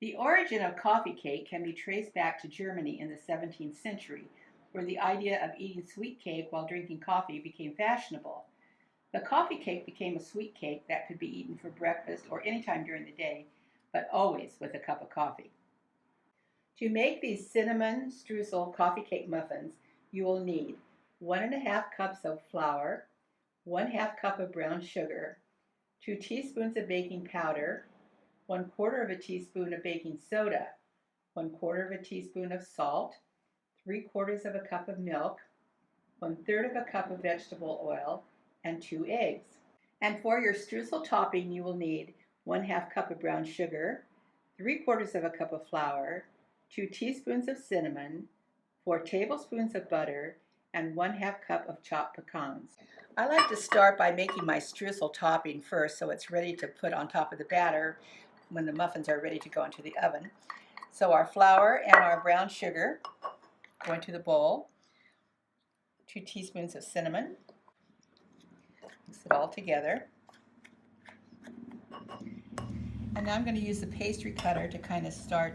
The origin of coffee cake can be traced back to Germany in the 17th century, where the idea of eating sweet cake while drinking coffee became fashionable. The coffee cake became a sweet cake that could be eaten for breakfast or any time during the day, but always with a cup of coffee. To make these cinnamon streusel coffee cake muffins, you will need 1½ cups of flour, 1/2 cup of brown sugar, 2 teaspoons of baking powder, 1/4 of a teaspoon of baking soda, 1/4 of a teaspoon of salt, 3/4 of a cup of milk, 1/3 of a cup of vegetable oil, and 2 eggs. And for your streusel topping, you will need 1/2 cup of brown sugar, 3/4 of a cup of flour, 2 teaspoons of cinnamon, 4 tablespoons of butter, and 1/2 cup of chopped pecans. I like to start by making my streusel topping first so it's ready to put on top of the batter when the muffins are ready to go into the oven. So our flour and our brown sugar go into the bowl, 2 teaspoons of cinnamon, mix it all together. And now I'm going to use the pastry cutter to kind of start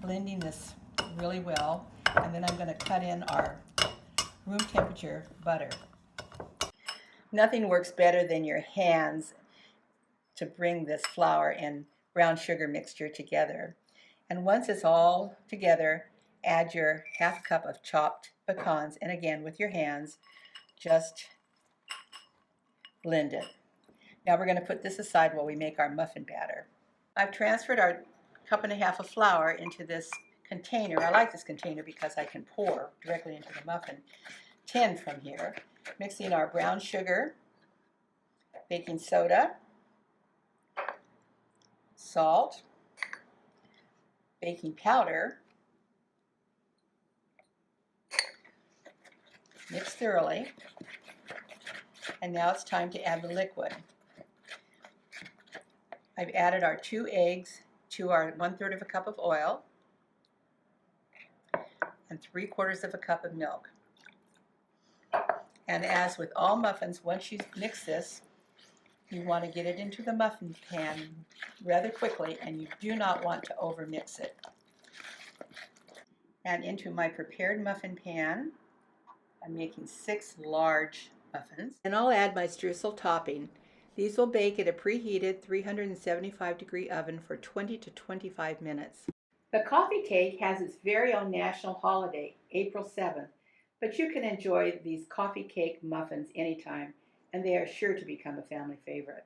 blending this really well, and then I'm going to cut in our room temperature butter. Nothing works better than your hands to bring this flour and brown sugar mixture together. And once it's all together, add your 1/2 cup of chopped pecans, and again with your hands, just blend it. Now we're going to put this aside while we make our muffin batter. I've transferred our 1.5 cups of flour into this container. I like this container because I can pour directly into the muffin tin from here. Mixing our brown sugar, baking soda, salt, baking powder, mix thoroughly, and now it's time to add the liquid. I've added our 2 eggs to our 1/3 of a cup of oil and 3/4 of a cup of milk. And as with all muffins, once you mix this, you want to get it into the muffin pan rather quickly, and you do not want to overmix it. And into my prepared muffin pan, I'm making 6 large muffins. And I'll add my streusel topping. These will bake at a preheated 375-degree oven for 20 to 25 minutes. The coffee cake has its very own national holiday, April 7th, but you can enjoy these coffee cake muffins anytime, and they are sure to become a family favorite.